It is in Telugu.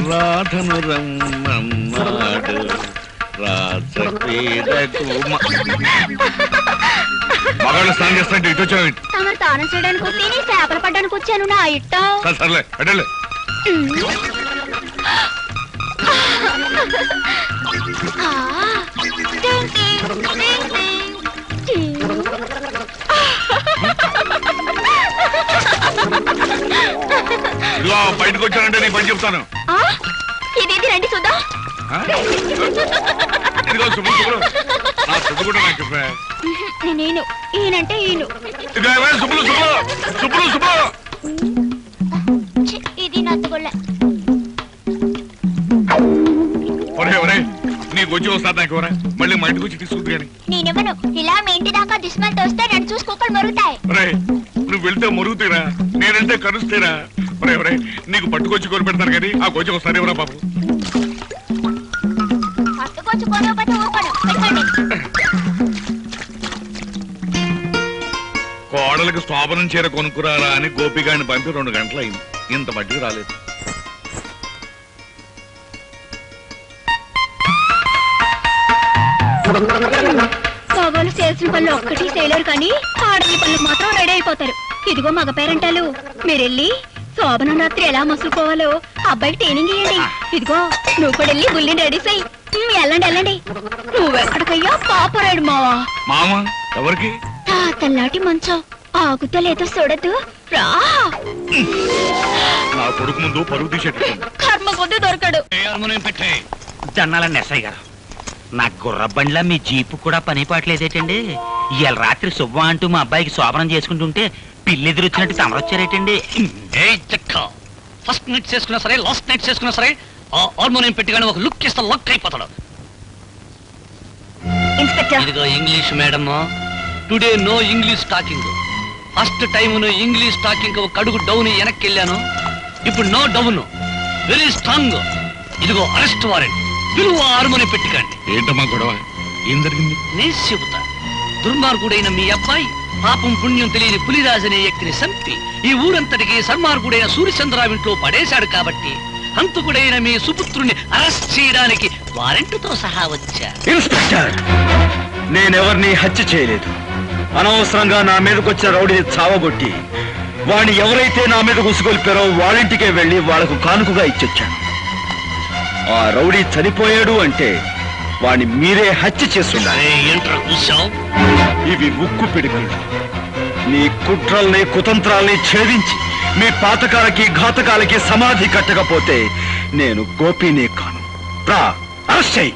రాధను రమ్మన్నాడు రాజక్రీడకు మగాళ్ళు స్నానం చేస్తాంటే ఇటు వచ్చావు. తమరు తానం చేయడానికి వచ్చి నీ చేపలు పడ్డానికి వచ్చాను నా ఇట్టం. సర్లే అడలే. ఇదిగో బయటకు వచ్చానంటే నీ పని చెప్తాను. ఇదేది రండి చూద్దాం. ఇదిగో శుభ్రు శుభ్రు నా శుభ్రు కూడా నాకు చెప్పా. నేను ఈయనంటే ఈయన. శుభ్రు శుభ్రు శుభ్రు శుభ్రు ఇది నచ్చగొళ్ళ. ఒరే ఒరే నీకు వచ్చి వస్తా నాకు మళ్ళీ మా ఇంటికి వచ్చి తీసుకుంది కానీ నేనేమను ఇలా మీ ఇంటి దాకా దుష్మన్తో వస్తే నన్ను చూసి కుక్కలు మరుగుతాయి. ఒరే నువ్వు వెళ్తే మరుగుతీరా, నేనంటే కరుస్తీరా. ఒరే ఒరే నీకు పట్టుకొచ్చి కొని పెడతాను కానీ ఆ కొంచెం వస్తాను ఎవరా బాబు. పట్టుకొచ్చి కొనకపోతే ఊరుకోను. పెట్టండి. కోడలకు శోభనం చీర కొనుక్కురారా అని గోపిగాని పంపి 2 గంటలు అయింది, ఇంత మట్టికి రాలేదు. మగవాళ్ళు చేయాల్సిన పనులు ఒక్కటి చేయలేరు కానీ ఆడవాళ్ళ పనులకు మాత్రం రెడీ అయిపోతారు. ఇదిగో మగ పేరెంటాలు మీరెళ్ళి శోభనం రాత్రి ఎలా మసులుకోవాలో అబ్బాయికి ట్రైనింగ్ ఇవ్వండి. ఇదిగో నువ్వు కూడా వెళ్ళి బుల్లిని రెడీ చేయి. వెళ్ళండి వెళ్ళండి. నువ్వెక్కడికయ్యా పాపరాడు మావా. మామ ఎవరికి? తెల్లాటి మంచం ఆగుతో లేదో చూడద్దు రా. నా కొడుకు ముందు పరుగు తీసేట్టు కర్మ కొద్ది దొరకడు. పెట్టే దన్నాలండి ఎస్ఐ గారు. నా గుర్ర బండ్లా మీ జీపు కూడా పని పాటలేదేటండి. ఇవాళ రాత్రి శుభ్వ అంటూ మా అబ్బాయికి శోభనం చేసుకుంటుంటే పిల్లి ఎదురొచ్చినట్టు తమరొచ్చారేటండి. ఫస్ట్ నైట్ చేసుకున్నా సరే లాస్ట్ నైట్ చేసుకున్నా సరే ఆ హార్మోనియం పెట్టిగానే ఒక లుక్ ఇస్తే లక్ అయిపోతాడు. ఇదిగో English madam, today no English talking. First time English talking ఒక అడుగు డౌన్ వెనక్కి వెళ్ళాను. ఇప్పుడు నో డౌన్, వెరీ స్ట్రాంగ్. ఇదిగో అరెస్ట్ వారెంట్. పిలువ హార్మోనియం పెట్టికండి. ఏంటమ్మా గొడవ? ఏం జరిగింది? నేను చెబుతా. దుర్మార్గుడైన మీ అబ్బాయి పాపం పుణ్యం తెలియని పులిరాజనే వ్యక్తిని చంపి ఈ ఊరంతటికి సన్మార్గుడైన సూర్యచంద్రరావు ఇంట్లో పడేశాడు కాబట్టి హంతకుడైన మీ సుపుత్రుని అరెస్ట్ చేయడానికి వారెంట్తో సహా వచ్చా. ఇన్స్పెక్టర్, నేనెవరిని హత్య చేయలేదు. అనవసరంగా నా మీదకొచ్చిన రౌడీని చావగొట్టి వాడిని ఎవరైతే నా మీద ఉసుగొల్పారో వాళ్ళింటికే వెళ్లి వాళ్లకు కానుకగా ఇచ్చొచ్చాను. ఆ రౌడీ చనిపోయాడు అంటే వాడిని మీరే హత్య చేస్తున్నారు. ఇవి ఉక్కు పిడుగులు. నీ కుట్రల్ని కుతంత్రాల్ని ఛేదించి మీ పాతకాలకి ఘాతకాలకి సమాధి కట్టకపోతే నేను గోపినే కాను. రా, అరెస్ట్ చెయ్యి.